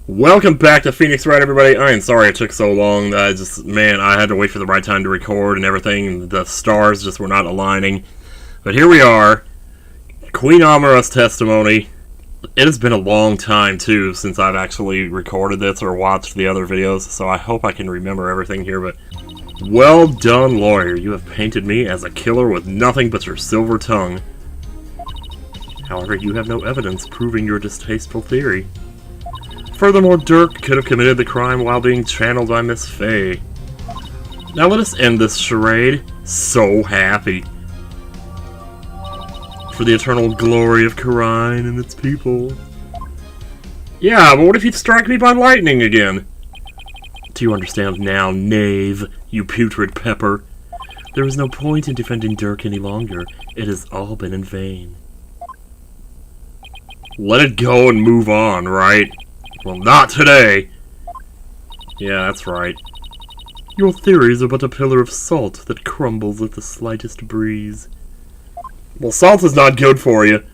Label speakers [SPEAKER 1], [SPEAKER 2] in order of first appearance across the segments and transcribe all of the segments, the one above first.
[SPEAKER 1] Welcome back to Phoenix Wright, everybody. I am sorry it took so long. I had to wait for the right time to record and everything. The stars just were not aligning. But here we are. Queen Amara's testimony. It has been a long time, too, since I've actually recorded this or watched the other videos, so I hope I can remember everything here, but... Well done, lawyer. You have painted me as a killer with nothing but your silver tongue. However, you have no evidence proving your distasteful theory. Furthermore, Dirk could have committed the crime while being channeled by Miss Faye. Now let us end this charade. So happy. For the eternal glory of Khura'in and its people. Yeah, but what if you strike me by lightning again? Do you understand now, knave, you putrid pepper? There is no point in defending Dirk any longer. It has all been in vain. Let it go and move on, right? Well, not today! Yeah, that's right. Your theories are but a pillar of salt that crumbles at the slightest breeze. Well, salt is not good for you.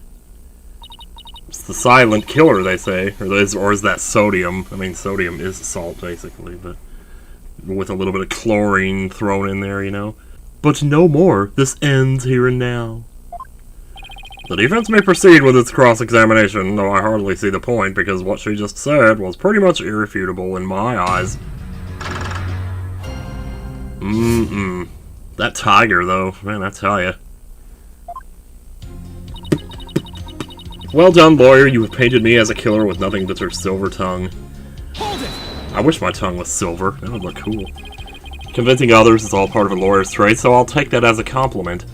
[SPEAKER 1] It's the silent killer, they say. Or is that sodium? I mean, sodium is salt, basically, but with a little bit of chlorine thrown in there, you know? But no more. This ends here and now. The defense may proceed with its cross-examination, though I hardly see the point, because what she just said was pretty much irrefutable in my eyes. That tiger, though, man, I tell ya. Well done, lawyer. You have painted me as a killer with nothing but your silver tongue.
[SPEAKER 2] Hold it!
[SPEAKER 1] I wish my tongue was silver. That would look cool. Convincing others is all part of a lawyer's trade, so I'll take that as a compliment.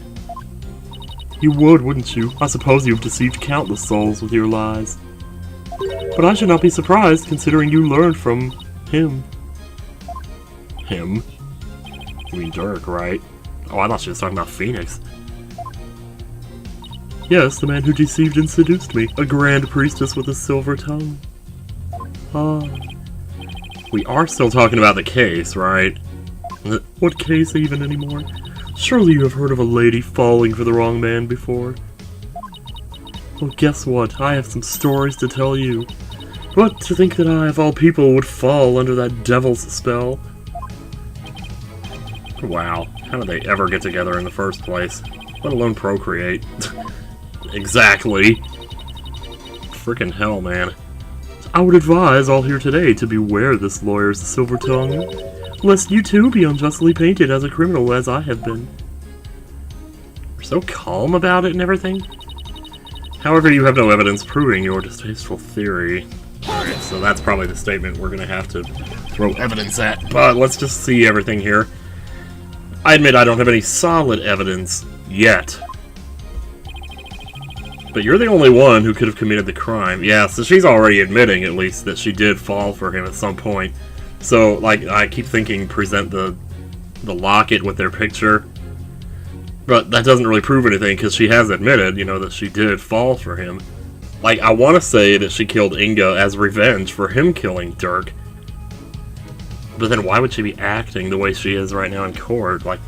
[SPEAKER 1] You would, wouldn't you? I suppose you've deceived countless souls with your lies. But I should not be surprised, considering you learned from him. Him? You mean Dirk, right? Oh, I thought she was talking about Phoenix. Yes, the man who deceived and seduced me. A grand priestess with a silver tongue. Ah. We are still talking about the case, right? What case even anymore? Surely you have heard of a lady falling for the wrong man before. Well, guess what? I have some stories to tell you. But to think that I, of all people, would fall under that devil's spell. Wow, how did they ever get together in the first place? Let alone procreate. Exactly. Frickin' hell, man. I would advise all here today to beware this lawyer's silver tongue, lest you too be unjustly painted as a criminal as I have been. You're so calm about it and everything. However, you have no evidence proving your distasteful theory. Alright, so that's probably the statement we're gonna have to throw evidence at, but let's just see everything here. I admit I don't have any solid evidence yet. But you're the only one who could have committed the crime. Yeah, so she's already admitting, at least, that she did fall for him at some point. So, like, I keep thinking present the locket with their picture. But that doesn't really prove anything, because she has admitted, you know, that she did fall for him. Like, I want to say that she killed Inga as revenge for him killing Dirk. But then why would she be acting the way she is right now in court? Like,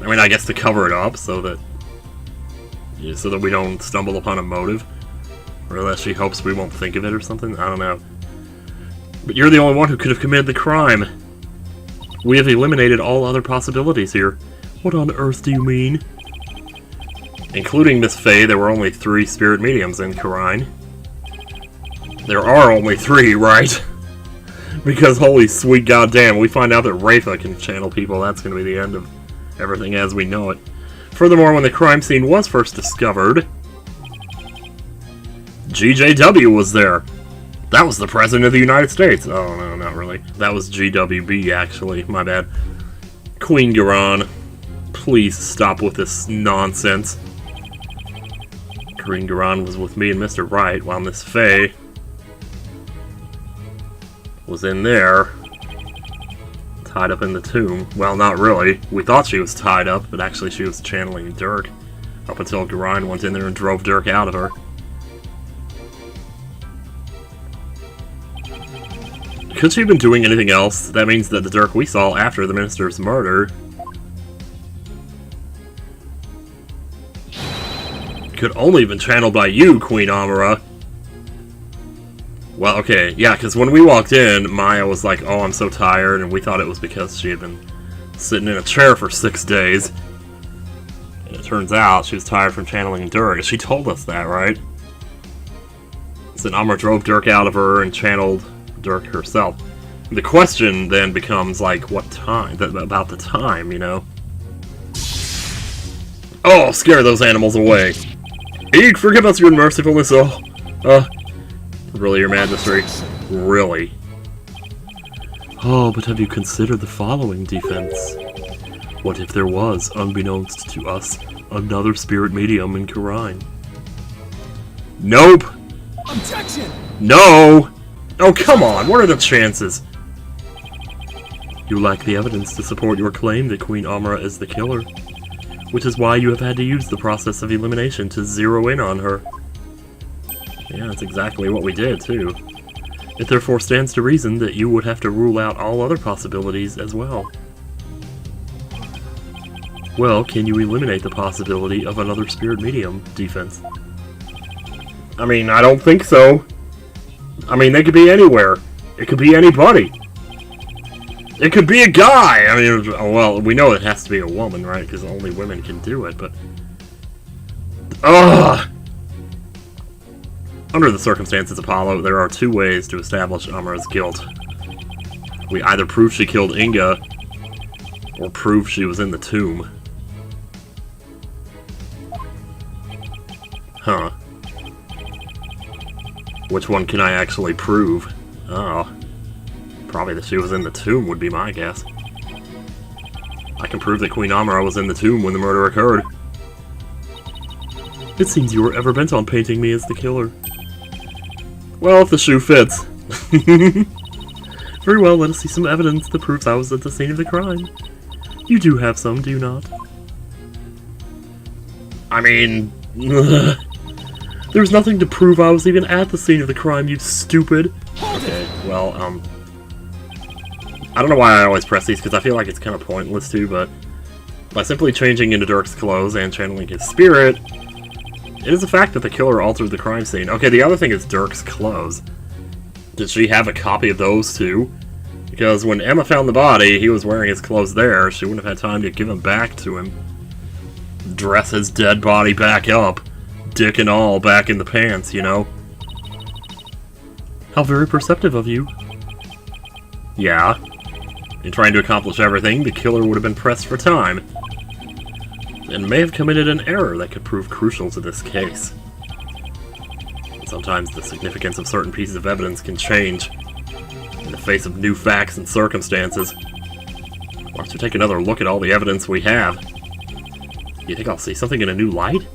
[SPEAKER 1] I mean, I guess to cover it up so that we don't stumble upon a motive. Or unless she hopes we won't think of it or something. I don't know. But you're the only one who could have committed the crime. We have eliminated all other possibilities here. What on earth do you mean? Including Miss Faye, there were only 3 spirit mediums in Khura'in. There are only 3, right? Because holy sweet goddamn, we find out that Wraitha can channel people, that's going to be the end of everything as we know it. Furthermore, when the crime scene was first discovered, GJW was there. That was the President of the United States. Oh, no, not really. That was GWB, actually. My bad. Queen Khura'in, please stop with this nonsense. Queen Khura'in was with me and Mr. Wright, while Miss Faye was in there, tied up in the tomb. Well, not really. We thought she was tied up, but actually she was channeling Dirk, up until Khura'in went in there and drove Dirk out of her. Could she have been doing anything else? That means that the Dirk we saw after the minister's murder could only have been channeled by you, Queen Amara. Well, okay, yeah, because when we walked in, Maya was like, oh, I'm so tired, and we thought it was because she had been sitting in a chair for 6 days. And it turns out she was tired from channeling Dirk. She told us that, right? So Amara drove Dirk out of her and channeled Dirk herself. The question then becomes, like, what time? About the time, you know? Oh, scare those animals away! Eek, forgive us your mercifulness, really, Your Majesty? Really? Oh, but have you considered the following defense? What if there was, unbeknownst to us, another spirit medium in Karine? Nope!
[SPEAKER 2] Objection!
[SPEAKER 1] No! Oh, come on, what are the chances? You lack the evidence to support your claim that Queen Amara is the killer, which is why you have had to use the process of elimination to zero in on her. Yeah, that's exactly what we did, too. It therefore stands to reason that you would have to rule out all other possibilities as well. Well, can you eliminate the possibility of another spirit medium defense? I mean, I don't think so. I mean, they could be anywhere. It could be anybody. It could be a guy! I mean, well, we know it has to be a woman, right? Because only women can do it, but... Ugh! Under the circumstances, Apollo, there are 2 ways to establish Amara's guilt. We either prove she killed Inga, or prove she was in the tomb. Huh. Which one can I actually prove? Oh. Probably that she was in the tomb would be my guess. I can prove that Queen Amara was in the tomb when the murder occurred. It seems you were ever bent on painting me as the killer. Well, if the shoe fits. Very well, let us see some evidence that proves I was at the scene of the crime. You do have some, do you not? I mean... There's nothing to prove I was even at the scene of the crime, you stupid! Okay, well, I don't know why I always press these, because I feel like it's kind of pointless too, but... By simply changing into Dirk's clothes and channeling his spirit, it is a fact that the killer altered the crime scene. Okay, the other thing is Dirk's clothes. Did she have a copy of those too? Because when Emma found the body, he was wearing his clothes there. She wouldn't have had time to give them back to him. Dress his dead body back up. Dick and all back in the pants, you know? How very perceptive of you. Yeah. In trying to accomplish everything, the killer would have been pressed for time, and may have committed an error that could prove crucial to this case. Sometimes the significance of certain pieces of evidence can change in the face of new facts and circumstances. Why don't you take another look at all the evidence we have? You think I'll see something in a new light?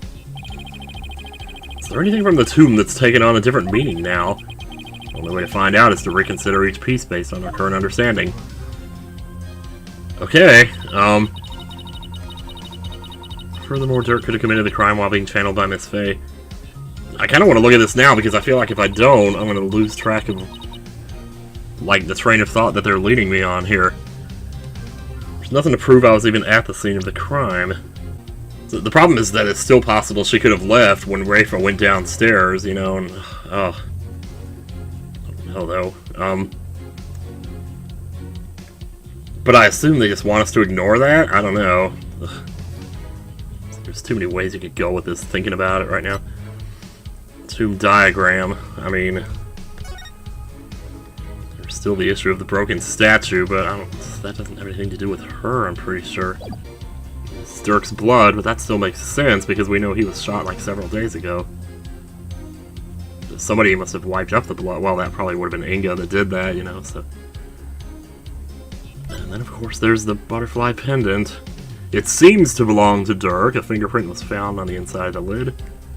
[SPEAKER 1] Is there anything from the tomb that's taken on a different meaning now? The only way to find out is to reconsider each piece based on our current understanding. Okay, Furthermore, Dirk could have committed the crime while being channeled by Miss Faye. I kind of want to look at this now, because I feel like if I don't, I'm going to lose track of, like, the train of thought that they're leading me on here. There's nothing to prove I was even at the scene of the crime. So the problem is that it's still possible she could have left when Rafa went downstairs, you know, and, oh. I don't know, though. But I assume they just want us to ignore that? I don't know. Ugh. There's too many ways you could go with this, thinking about it right now. Tomb diagram. I mean... There's still the issue of the broken statue, but I don't... That doesn't have anything to do with her, I'm pretty sure. It's Dirk's blood, but that still makes sense, because we know he was shot like several days ago. Somebody must have wiped up the blood. Well, that probably would have been Inga that did that, you know, so... And then, of course, there's the butterfly pendant. It seems to belong to Dirk. A fingerprint was found on the inside of the lid.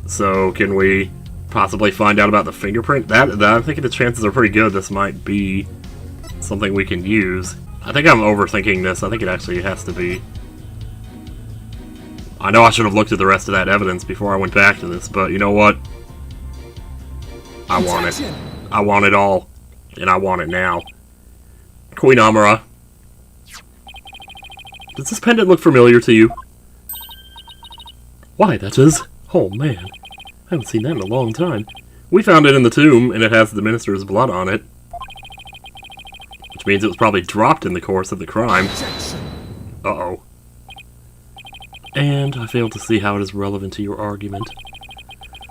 [SPEAKER 1] So, can we possibly find out about the fingerprint? I'm thinking the chances are pretty good this might be something we can use. I think I'm overthinking this. I think it actually has to be. I know I should have looked at the rest of that evidence before I went back to this, but you know what? I want it. I want it all. And I want it now. Queen Amara. Does this pendant look familiar to you? Why, that is... Oh, man. I haven't seen that in a long time. We found it in the tomb, and it has the minister's blood on it. Which means it was probably dropped in the course of the crime. Uh-oh. And I fail to see how it is relevant to your argument.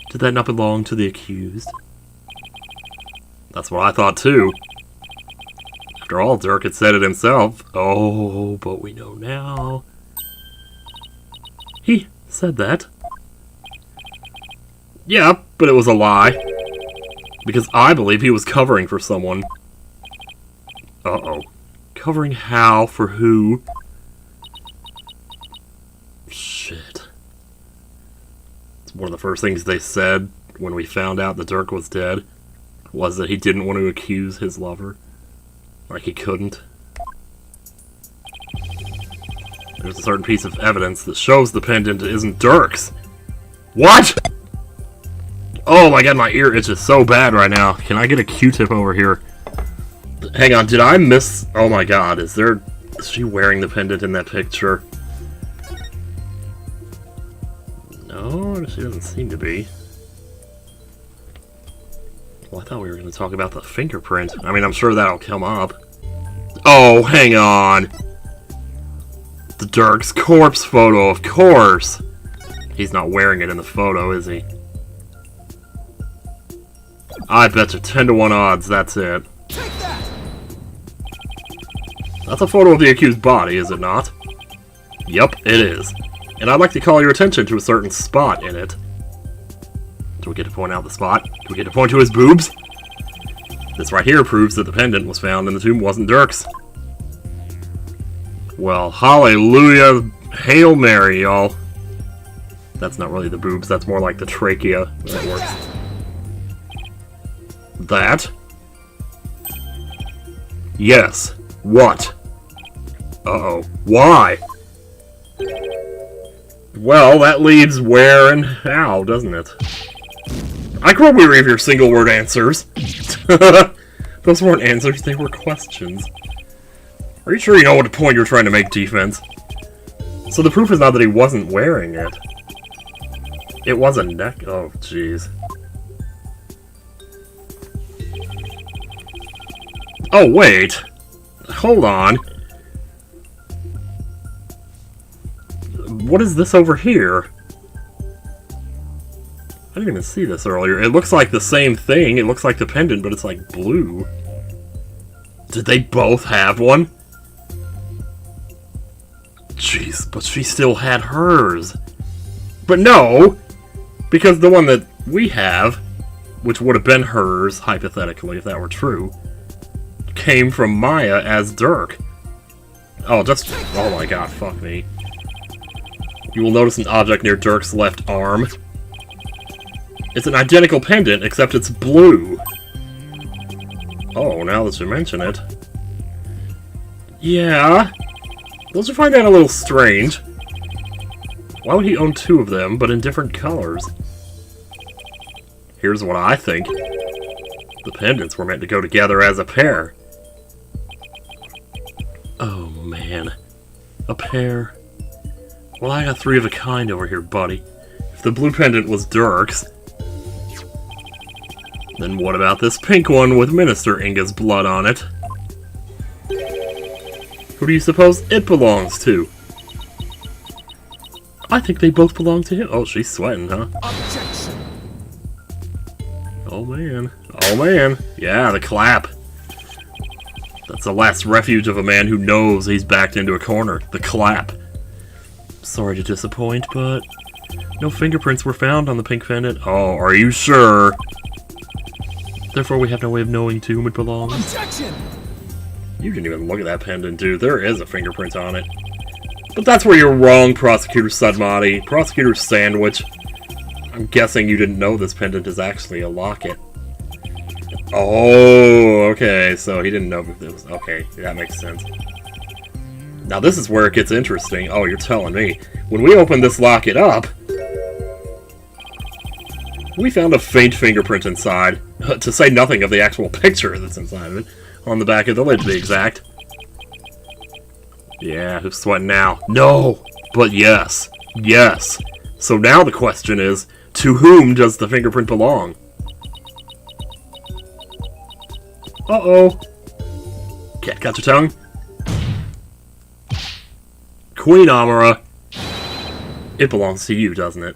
[SPEAKER 1] Did that not belong to the accused? That's what I thought too. After all, Dirk had said it himself. Oh, but we know now. He said that. Yeah, but it was a lie. Because I believe he was covering for someone. Uh-oh. Covering how? For who? Shit. It's one of the first things they said when we found out that Dirk was dead, was that he didn't want to accuse his lover. Like he couldn't. There's a certain piece of evidence that shows the pendant isn't Dirk's. What?! Oh my god, my ear itches so bad right now. Can I get a Q-tip over here? Hang on, did I miss... Oh my god, is she wearing the pendant in that picture? No, she doesn't seem to be. Well, I thought we were going to talk about the fingerprint. I mean, I'm sure that'll come up. Oh, hang on! The Dirk's corpse photo, of course! He's not wearing it in the photo, is he? I bet you 10 to 1 odds, that's it.
[SPEAKER 2] Take that!
[SPEAKER 1] That's a photo of the accused body, is it not? Yup, it is. And I'd like to call your attention to a certain spot in it. Do we get to point out the spot? Do we get to point to his boobs? This right here proves that the pendant was found in the tomb wasn't Dirk's. Well, hallelujah, Hail Mary, y'all. That's not really the boobs, that's more like the trachea that works. That? Yes. What? Uh-oh. Why? Well, that leaves where and how, doesn't it? I quote we read your single-word answers. Those weren't answers, they were questions. Are you sure you know what point you're trying to make, defense? So the proof is not that he wasn't wearing it. It was a neck... Oh, jeez. Oh, wait. Hold on. What is this over here? I didn't even see this earlier. It looks like the same thing. It looks like the pendant, but it's like blue. Did they both have one? Jeez, but she still had hers. But no! Because the one that we have, which would have been hers, hypothetically, if that were true, came from Maya as Dirk. Oh, just... Oh my god, fuck me. You will notice an object near Dirk's left arm. It's an identical pendant, except it's blue. Oh, now that you mention it. Yeah. Don't you find that a little strange? Why would he own two of them, but in different colors? Here's what I think. The pendants were meant to go together as a pair. Oh, man. A pair. Well, I got three of a kind over here, buddy. If the blue pendant was Dirk's, then what about this pink one with Minister Inga's blood on it? Who do you suppose it belongs to? I think they both belong to him. Oh, she's sweating, huh?
[SPEAKER 2] Objection.
[SPEAKER 1] Oh, man. Oh, man. Yeah, the clap. That's the last refuge of a man who knows he's backed into a corner. The clap. Sorry to disappoint, but no fingerprints were found on the pink pendant. Oh, are you sure? Therefore, we have no way of knowing to whom it belongs.
[SPEAKER 2] Objection!
[SPEAKER 1] You didn't even look at that pendant, dude. There is a fingerprint on it. But that's where you're wrong, Prosecutor Sudmati. Prosecutor Sandwich. I'm guessing you didn't know this pendant is actually a locket. Oh, okay. So he didn't know if it was... Okay, that makes sense. Now this is where it gets interesting. Oh, you're telling me. When we opened this locket up, we found a faint fingerprint inside. To say nothing of the actual picture that's inside of it. On the back of the lid, to be exact. Yeah, who's sweating now? No! But yes. Yes. So now the question is, to whom does the fingerprint belong? Uh-oh. Cat got your tongue? Queen Amara. It belongs to you, doesn't it?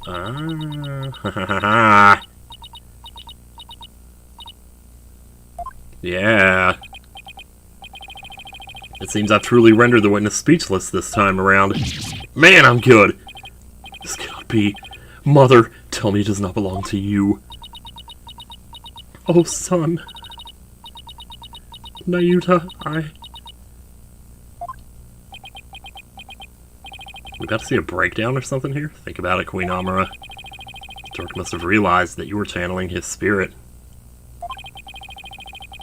[SPEAKER 1] Ah. Yeah. It seems I've truly rendered the witness speechless this time around. Man, I'm good! This cannot be. Mother, tell me it does not belong to you. Oh, son. Nayuta, We about to see a breakdown or something here? Think about it, Queen Amara. Dirk must have realized that you were channeling his spirit.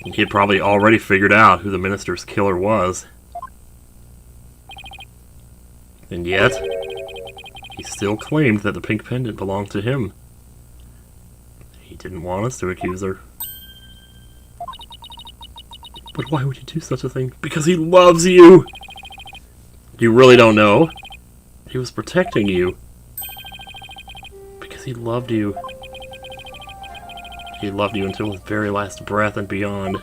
[SPEAKER 1] He had probably already figured out who the minister's killer was. And yet, he still claimed that the pink pendant belonged to him. He didn't want us to accuse her. But why would he do such a thing? Because he loves you! You really don't know? He was protecting you. Because he loved you. He loved you until his very last breath and beyond.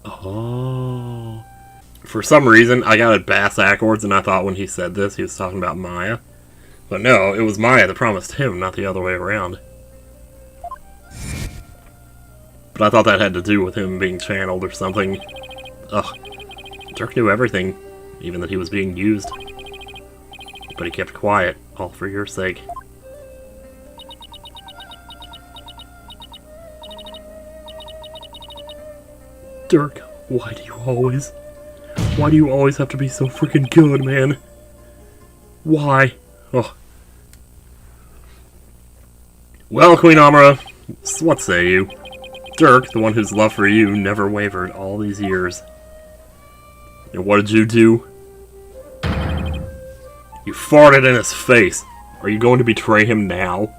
[SPEAKER 1] Oh. For some reason, I got it bass backwards, and I thought when he said this, he was talking about Maya. But no, it was Maya that promised him, not the other way around. But I thought that had to do with him being channeled or something. Ugh. Dirk knew everything, even that he was being used. But he kept quiet, all for your sake. Dirk, why do you always have to be so freaking good, man? Why? Oh. Well, Queen Amara, what say you? Dirk, the one whose love for you never wavered all these years. And what did you do? You farted in his face. Are you going to betray him now?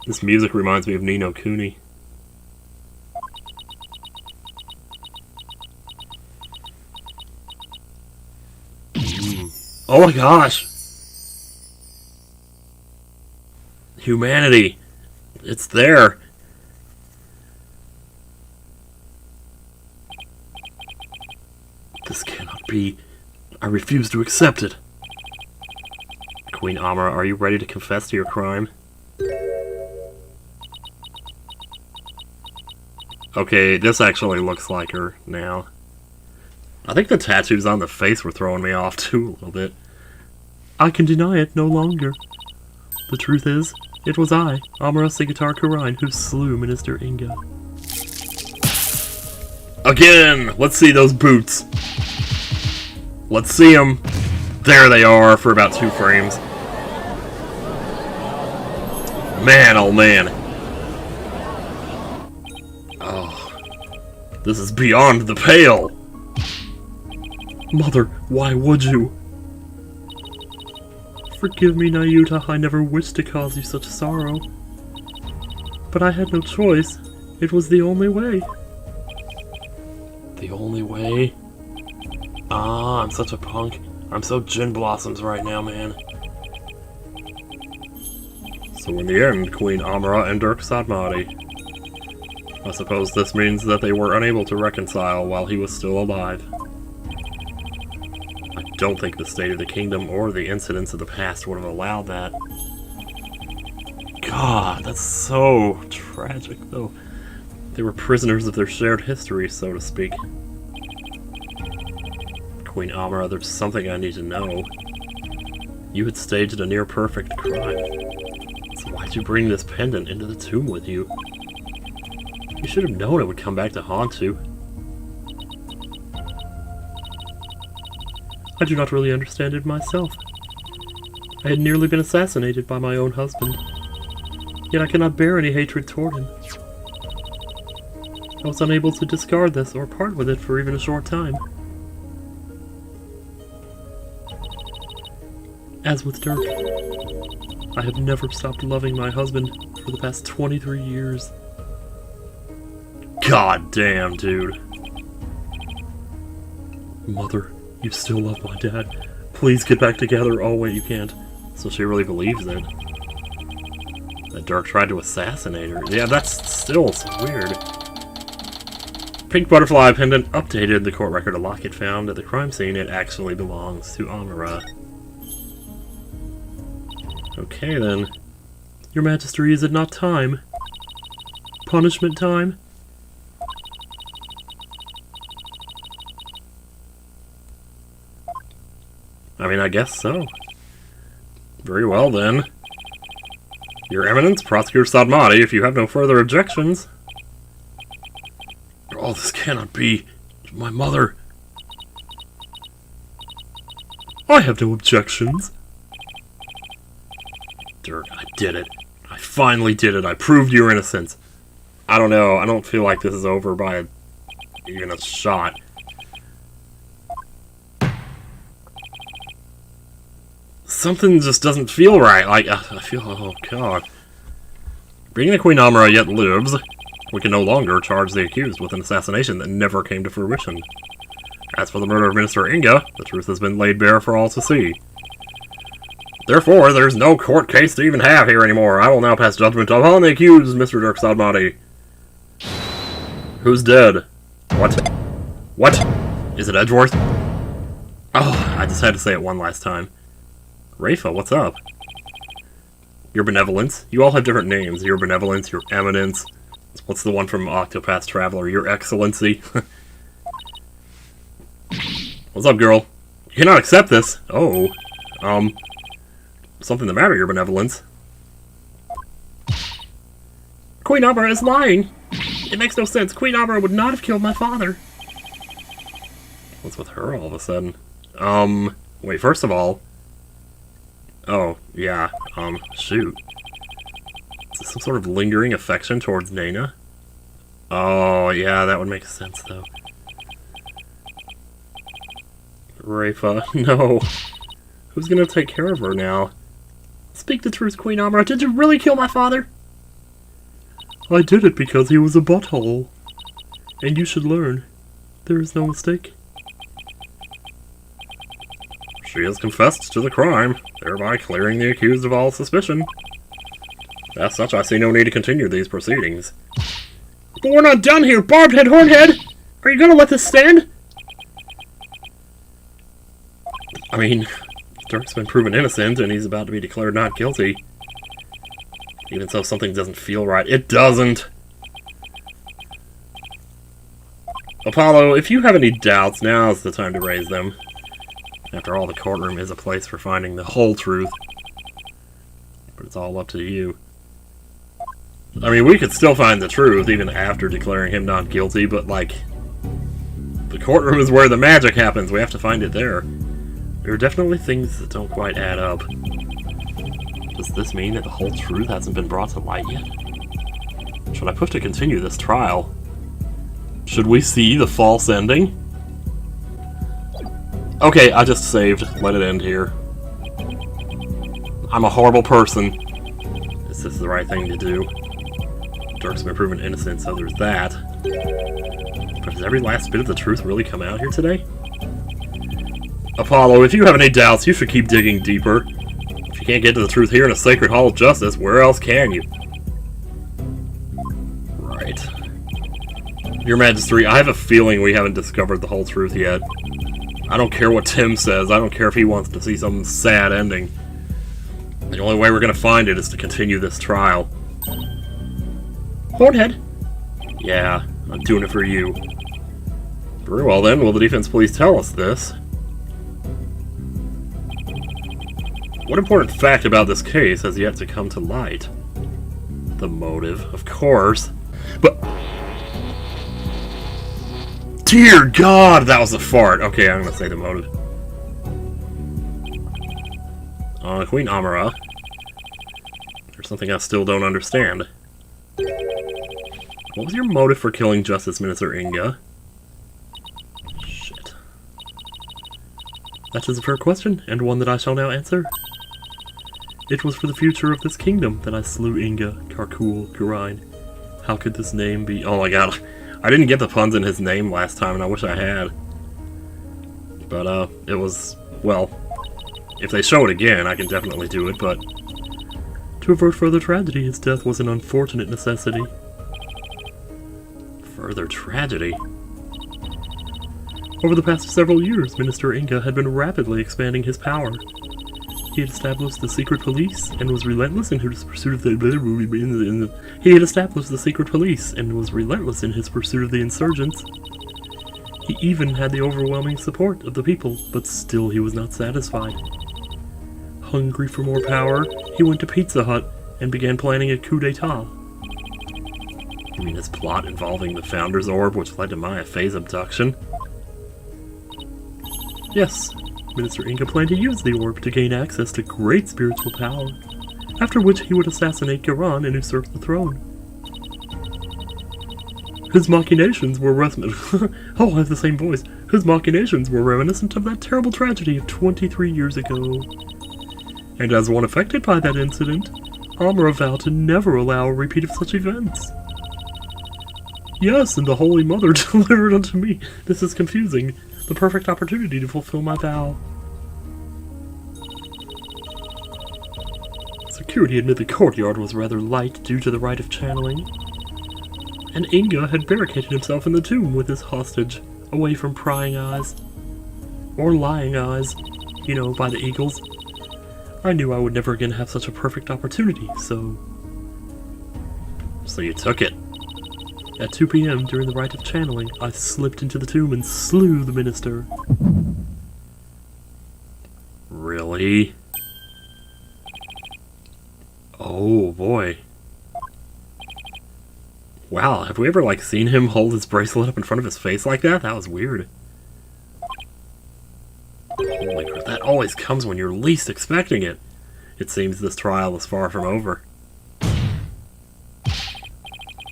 [SPEAKER 1] This music reminds me of Ni no Kuni. Oh my gosh! Humanity! It's there! This cannot be. I refuse to accept it. Queen Amara, are you ready to confess to your crime? Okay, this actually looks like her now. I think the tattoos on the face were throwing me off too a little bit. I can deny it no longer. The truth is, it was I, Amara Sigitar Kurain, who slew Minister Inga. Again! Let's see those boots. Let's see them. There they are for about 2 frames. Man, oh man. Oh. This is beyond the pale. Mother, why would you? Forgive me, Nayuta, I never wished to cause you such sorrow. But I had no choice. It was the only way. The only way? Ah, I'm such a punk. I'm so Gin Blossoms right now, man. So in the end, Queen Amara and Dirk Sadmati. I suppose this means that they were unable to reconcile while he was still alive. I don't think the state of the kingdom or the incidents of the past would have allowed that. God, that's so tragic, though. They were prisoners of their shared history, so to speak. Queen Amara, there's something I need to know. You had staged a near-perfect crime. So why'd you bring this pendant into the tomb with you? You should have known it would come back to haunt you. I do not really understand it myself. I had nearly been assassinated by my own husband. Yet I cannot bear any hatred toward him. I was unable to discard this or part with it for even a short time. As with Dirk, I have never stopped loving my husband for the past 23 years. God damn, dude. Mother, you still love my dad. Please get back together. Oh, wait, you can't. So she really believes it. That Dirk tried to assassinate her. Yeah, that's still so weird. Pink butterfly pendant updated the court record. A locket found at the crime scene. It actually belongs to Amara. Okay, then. Your Majesty, is it not time? Punishment time? I mean, I guess so. Very well, then. Your Eminence, Prosecutor Sadmati, if you have no further objections. Oh, this cannot be. My mother. I have no objections. Dirk, I did it. I finally did it. I proved your innocence. I don't know. I don't feel like this is over by even a shot. Something just doesn't feel right. Like, I feel... Oh, God. Being that Queen Amara yet lives, we can no longer charge the accused with an assassination that never came to fruition. As for the murder of Minister Inga, the truth has been laid bare for all to see. Therefore, there's no court case to even have here anymore. I will now pass judgment upon the accused, Mr. Dirk Sadmati. Who's dead? What? What? Is it Edgeworth? Oh, I just had to say it one last time. Rafa, what's up? Your Benevolence? You all have different names. Your Benevolence, Your Eminence. What's the one from Octopath Traveler? Your Excellency. What's up, girl? You cannot accept this. Oh. Something the matter, Your Benevolence. Queen Amara is lying! It makes no sense. Queen Amara would not have killed my father. What's with her all of a sudden? Wait, first of all... Oh, yeah, shoot. Is this some sort of lingering affection towards Nana? Oh, yeah, that would make sense, though. Rafa, no. Who's gonna take care of her now? Speak the truth, Queen Amara. Did you really kill my father? I did it because he was a butthole. And you should learn. There is no mistake. She has confessed to the crime, thereby clearing the accused of all suspicion. As such, I see no need to continue these proceedings. But we're not done here, Barbed-Head Hornhead! Are you gonna let this stand? I mean, Dirk's been proven innocent, and he's about to be declared not guilty. Even so, something doesn't feel right. It doesn't! Apollo, if you have any doubts, now's the time to raise them. After all, the courtroom is a place for finding the whole truth. But it's all up to you. I mean, we could still find the truth, even after declaring him not guilty, but, like... The courtroom is where the magic happens. We have to find it there. There are definitely things that don't quite add up. Does this mean that the whole truth hasn't been brought to light yet? Should I push to continue this trial? Should we see the false ending? Okay, I just saved. Let it end here. I'm a horrible person. Is this the right thing to do? Dirk's been proven innocent, so there's that. But has every last bit of the truth really come out here today? Apollo, if you have any doubts, you should keep digging deeper. If you can't get to the truth here in a sacred hall of justice, where else can you? Right. Your Majesty, I have a feeling we haven't discovered the whole truth yet. I don't care what Tim says. I don't care if he wants to see some sad ending. The only way we're gonna find it is to continue this trial. Hornhead? Yeah, I'm doing it for you. Very well then, will the defense please tell us this? What important fact about this case has yet to come to light? The motive, of course. But... Dear God, that was a fart. Okay, I'm gonna say the motive. Queen Amara. There's something I still don't understand. What was your motive for killing Justice Minister Inga? Shit. That is a fair question, and one that I shall now answer. It was for the future of this kingdom that I slew Inga, Karkul, Gurine. How could this name be— oh my god, I didn't get the puns in his name last time and I wish I had. But, it was— well, if they show it again, I can definitely do it, but to avert further tragedy, his death was an unfortunate necessity. Further tragedy? Over the past several years, Minister Inga had been rapidly expanding his power. He had established the secret police and was relentless in his pursuit of the— he had established the secret police and was relentless in his pursuit of the insurgents. He even had the overwhelming support of the people, but still he was not satisfied. Hungry for more power, he went to Pizza Hut and began planning a coup d'etat. You mean his plot involving the Founder's Orb, which led to Maya Fey's abduction? Yes, Minister Inga planned to use the orb to gain access to great spiritual power, after which he would assassinate Garan and usurp the throne. His machinations were oh, I have the same voice. His machinations were reminiscent of that terrible tragedy of 23 years ago. And as one affected by that incident, Amara vowed to never allow a repeat of such events. Yes, and the Holy Mother delivered unto me— this is confusing— the perfect opportunity to fulfill my vow. Security amid the courtyard was rather light due to the rite of channeling, and Inga had barricaded himself in the tomb with his hostage, away from prying eyes. Or lying eyes, you know, by the eagles. I knew I would never again have such a perfect opportunity, so... So you took it. At 2 p.m. during the rite of channeling, I slipped into the tomb and slew the minister. Really? Oh boy. Wow, have we ever, like, seen him hold his bracelet up in front of his face like that? That was weird. Holy crap, that always comes when you're least expecting it. It seems this trial is far from over.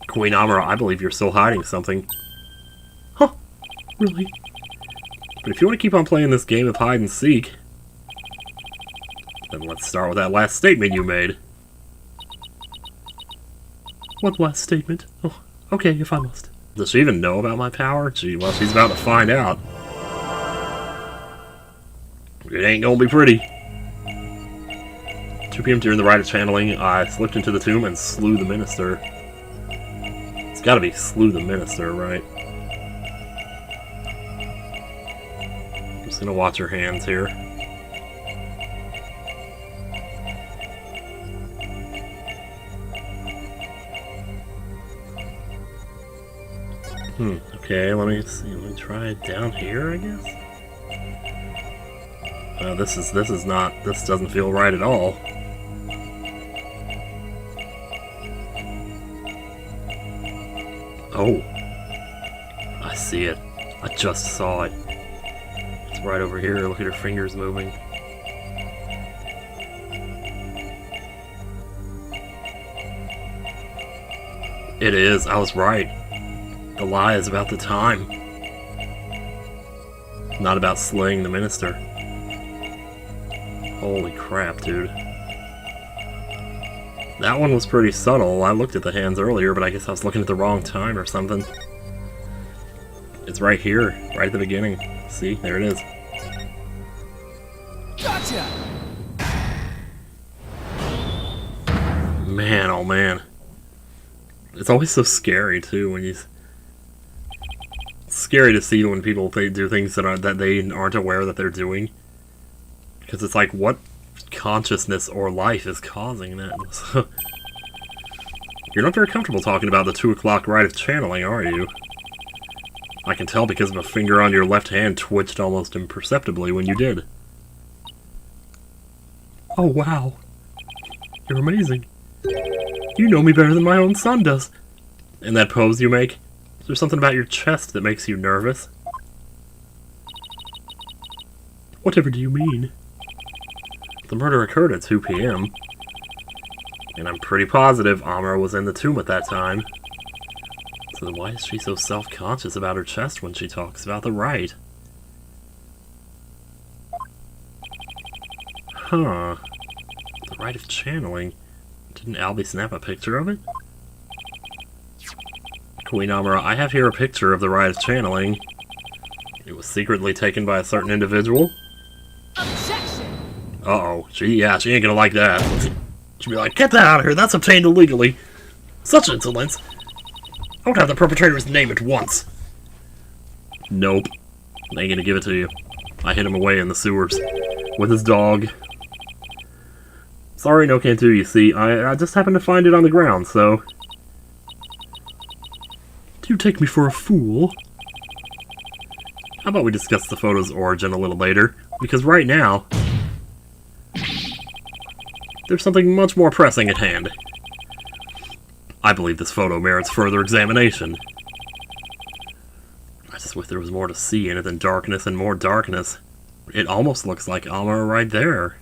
[SPEAKER 1] Queen Amara, I believe you're still hiding something. Huh, really? But if you want to keep on playing this game of hide and seek, then let's start with that last statement you made. What last statement? Oh, okay, if I must. Does she even know about my power? Well, she's about to find out. It ain't gonna be pretty. 2 p.m. during the rite of channeling, I slipped into the tomb and slew the minister. It's gotta be slew the minister, right? I'm just gonna watch her hands here. Okay, let me see. Let me try it down here, I guess. This doesn't feel right at all. Oh, I see it. I just saw it. It's right over here. Look at her fingers moving. It is. I was right. The lie is about the time. Not about slaying the minister. Holy crap, dude. That one was pretty subtle. I looked at the hands earlier, but I guess I was looking at the wrong time or something. It's right here, right at the beginning. See, there it is.
[SPEAKER 2] Gotcha!
[SPEAKER 1] Man, oh man. It's always so scary, too, when you... It's scary to see when people do things that they aren't aware that they're doing. Because it's like, what consciousness or life is causing that? You're not very comfortable talking about the 2 o'clock rite of channeling, are you? I can tell because of a finger on your left hand twitched almost imperceptibly when you did. Oh, wow. You're amazing. You know me better than my own son does. And that pose you make? Is there something about your chest that makes you nervous? Whatever do you mean? The murder occurred at 2 p.m. And I'm pretty positive Amara was in the tomb at that time. So then why is she so self-conscious about her chest when she talks about the rite? Huh. The Rite of channeling. Didn't Albie snap a picture of it? Queen Amara, I have here a picture of the Rite of channeling. It was secretly taken by a certain individual.
[SPEAKER 2] Objection!
[SPEAKER 1] Uh-oh. She ain't gonna like that. She'll be like, get that out of here, that's obtained illegally. Such insolence. I would have the perpetrator's name at once. Nope. I ain't gonna give it to you. I hid him away in the sewers. With his dog. Sorry, no can't do, you see. I just happened to find it on the ground, so... Do you take me for a fool? How about we discuss the photo's origin a little later? Because right now... there's something much more pressing at hand. I believe this photo merits further examination. I just wish there was more to see in it than darkness and more darkness. It almost looks like Amara right there.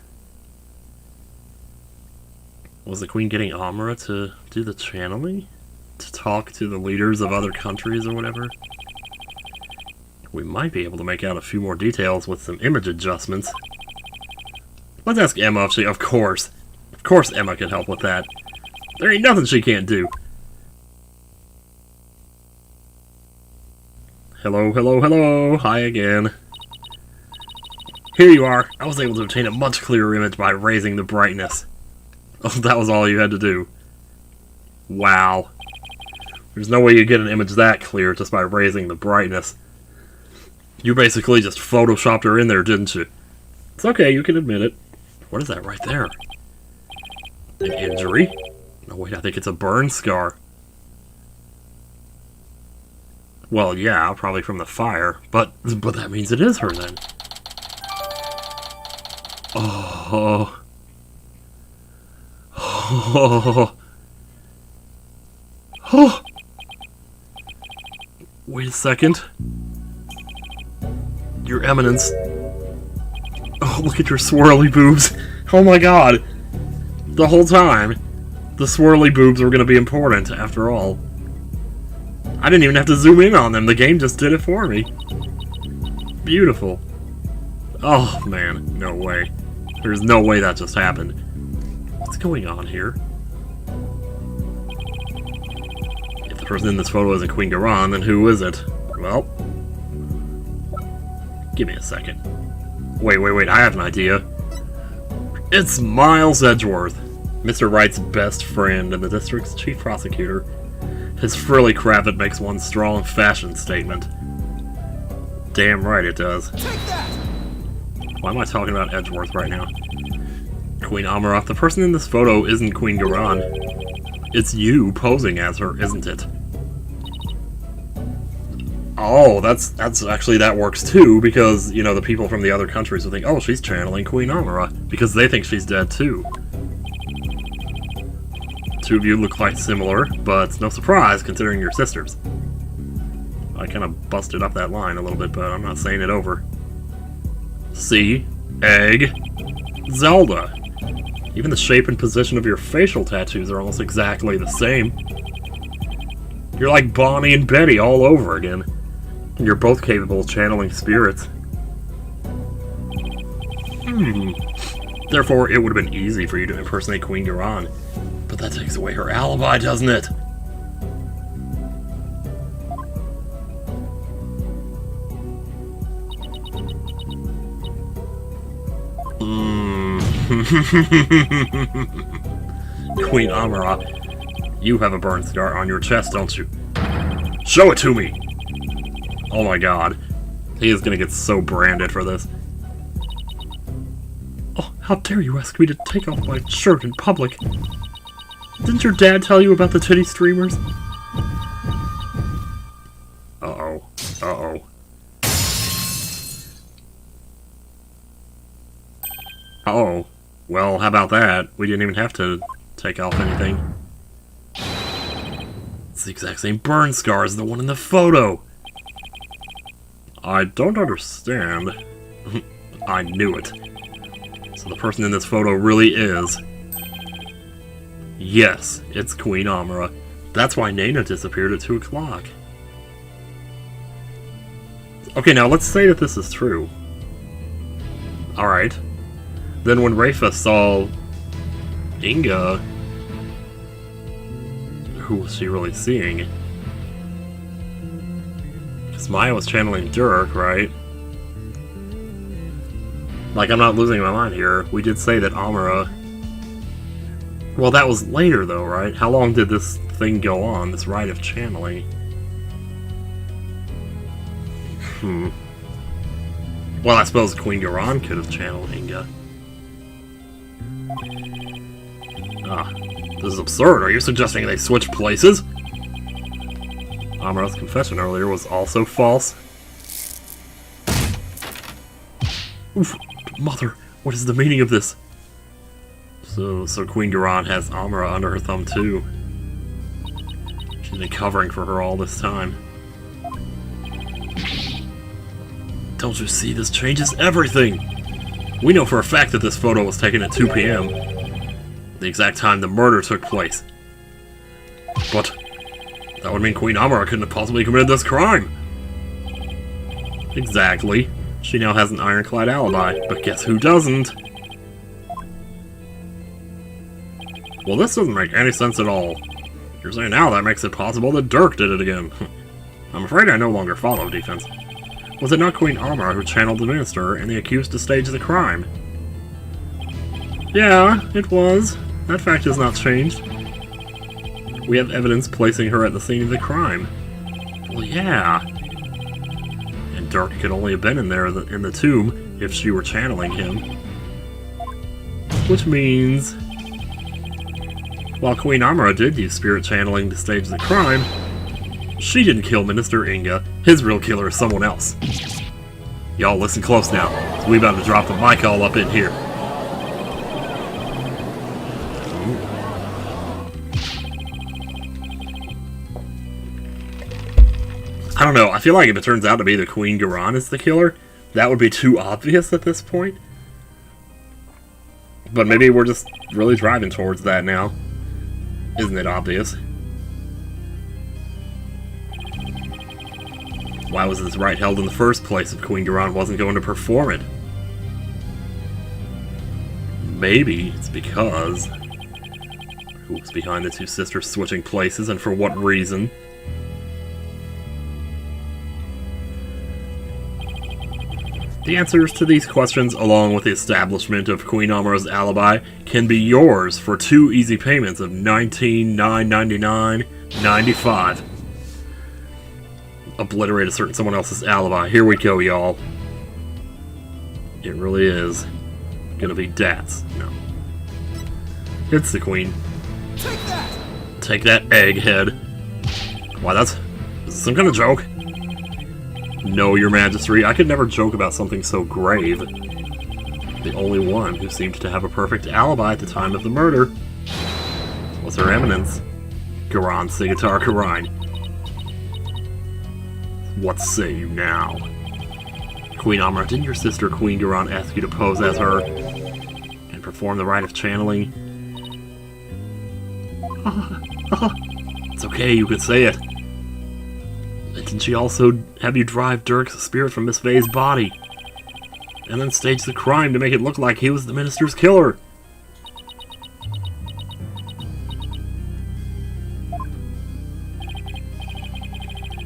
[SPEAKER 1] Was the Queen getting Amara to do the channeling? To talk to the leaders of other countries or whatever? We might be able to make out a few more details with some image adjustments. Let's ask Emma if she... Of course Emma can help with that. There ain't nothing she can't do. Hello, hello, hello. Hi again. Here you are. I was able to obtain a much clearer image by raising the brightness. Oh, that was all you had to do. Wow. There's no way you get an image that clear just by raising the brightness. You basically just photoshopped her in there, didn't you? It's okay, you can admit it. What is that right there? An injury? No, wait, I think it's a burn scar. Well, yeah, probably from the fire, but that means it is her then. Oh. Oh. Oh. Wait a second. Your Eminence. Oh, look at your swirly boobs. Oh my god. The whole time, the swirly boobs were going to be important, after all. I didn't even have to zoom in on them. The game just did it for me. Beautiful. Oh, man. No way. There's no way that just happened. What's going on here? If the person in this photo isn't Queen Garan, then who is it? Well... give me a second. Wait. I have an idea. It's Miles Edgeworth, Mr. Wright's best friend and the district's chief prosecutor. His frilly cravat makes one strong fashion statement. Damn right it does.
[SPEAKER 2] Take that!
[SPEAKER 1] Why am I talking about Edgeworth right now? Queen Amara, the person in this photo isn't Queen Garan. It's you posing as her, isn't it? Oh, that's actually, that works too, because, you know, the people from the other countries will think, oh, she's channeling Queen Amara, because they think she's dead too. Two of you look quite similar, but it's no surprise considering you're sisters. I kind of busted up that line a little bit, but I'm not saying it over. See? Egg. Zelda. Even the shape and position of your facial tattoos are almost exactly the same. You're like Bonnie and Betty all over again. And you're both capable of channeling spirits. Therefore, it would have been easy for you to impersonate Queen Garan. But that takes away her alibi, doesn't it? Queen Amara, you have a burn scar on your chest, don't you? Show it to me! Oh my god. He is gonna get so branded for this. Oh, how dare you ask me to take off my shirt in public? Didn't your dad tell you about the titty streamers? Uh-oh. Uh-oh. Oh, well, how about that? We didn't even have to take off anything. It's the exact same burn scar as the one in the photo! I don't understand. I knew it. So the person in this photo really is... yes, it's Queen Amara. That's why Nana disappeared at 2 o'clock. Okay, now let's say that this is true. Alright. Then when Rafa saw Inga? Who was she really seeing? Because Maya was channeling Dirk, right? Like, I'm not losing my mind here. We did say that Amara... Well, that was later, though, right? How long did this thing go on, this rite of channeling? Well, I suppose Queen Garan could have channeled Inga. Ah, this is absurd. Are you suggesting they switched places? Amara's confession earlier was also false. Oof, Mother, what is the meaning of this? So Queen Garan has Amara under her thumb too. She's been covering for her all this time. Don't you see, this changes everything! We know for a fact that this photo was taken at 2 p.m. The exact time the murder took place. But that would mean Queen Amara couldn't have possibly committed this crime! Exactly. She now has an ironclad alibi, but guess who doesn't? Well, this doesn't make any sense at all. You're saying now that makes it possible that Dirk did it again. I'm afraid I no longer follow defense. Was it not Queen Amara who channeled the minister and the accused to stage the crime? Yeah, it was. That fact has not changed. We have evidence placing her at the scene of the crime. Well, yeah. And Dirk could only have been in there in the tomb if she were channeling him. Which means... while Queen Amara did use spirit channeling to stage the crime, she didn't kill Minister Inga. His real killer is someone else. Y'all listen close now. We about to drop the mic all up in here. I don't know, I feel like if it turns out to be the Queen Garan is the killer, that would be too obvious at this point. But maybe we're just really driving towards that now. Isn't it obvious? Why was this rite held in the first place if Queen Garan wasn't going to perform it? Maybe it's because... who's behind the two sisters switching places and for what reason? The answers to these questions, along with the establishment of Queen Amara's alibi, can be yours for 2 easy payments of $19,999.95. Obliterate a certain someone else's alibi. Here we go, y'all. It really is gonna be Dats. No. It's the Queen.
[SPEAKER 2] Take that!
[SPEAKER 1] Take that, egghead. Why, is this some kind of joke? No, Your Majesty, I could never joke about something so grave. The only one who seemed to have a perfect alibi at the time of the murder was Her Eminence, Garan Sigatar Karine. What say you now? Queen Amara, didn't your sister Queen Garan ask you to pose as her and perform the rite of channeling? It's okay, you could say it. Didn't she also have you drive Dirk's spirit from Miss Vey's body? And then stage the crime to make it look like he was the minister's killer?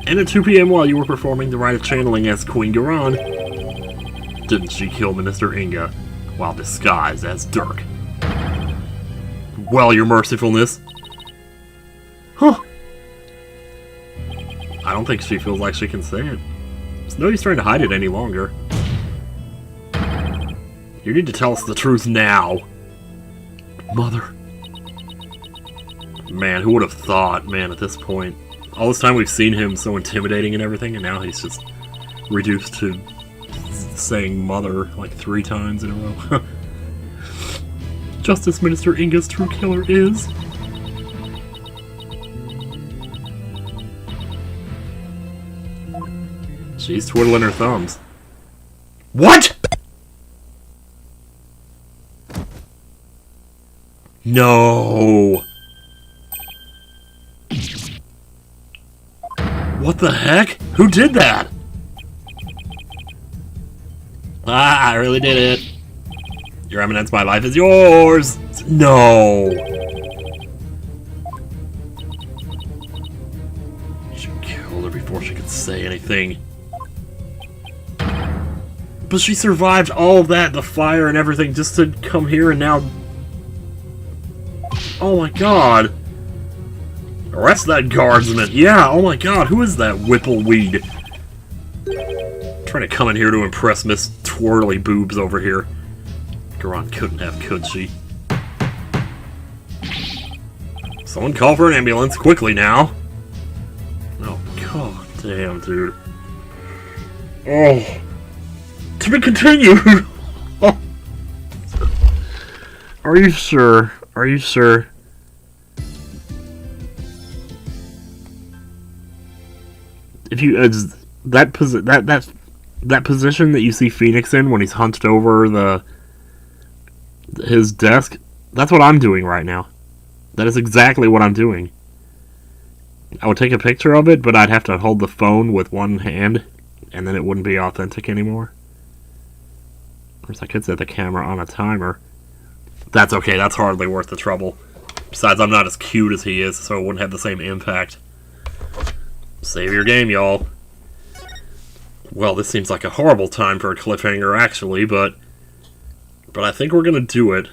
[SPEAKER 1] And at 2 p.m. while you were performing the rite of channeling as Queen Garan, didn't she kill Minister Inga while disguised as Dirk? Well, your mercifulness. Huh. I don't think she feels like she can say it. There's no use trying to hide it any longer. You need to tell us the truth now. Mother. Man, who would have thought, man, at this point. All this time we've seen him so intimidating and everything, and now he's just reduced to saying mother like 3 times in a row. Justice Minister Inga's true killer is... She's twiddling her thumbs. What?! No! What the heck? Who did that? Ah, I really did it. Your Eminence, my life is yours! No! She killed her before she could say anything. But she survived all of that, the fire and everything, just to come here and now... Oh my god! Arrest that guardsman! Yeah, oh my god, who is that whippleweed? Trying to come in here to impress Miss Twirly Boobs over here. Garon couldn't have, could she? Someone call for an ambulance, quickly now! Oh god damn, dude. Oh... To be continued! Are you sure? Are you sure? If you that position that you see Phoenix in when he's hunched over his desk, that's what I'm doing right now. That is exactly what I'm doing. I would take a picture of it, but I'd have to hold the phone with one hand, and then it wouldn't be authentic anymore. Of course, I could set the camera on a timer. That's okay, that's hardly worth the trouble. Besides, I'm not as cute as he is, so it wouldn't have the same impact. Save your game, y'all. Well, this seems like a horrible time for a cliffhanger, actually, but I think we're gonna do it.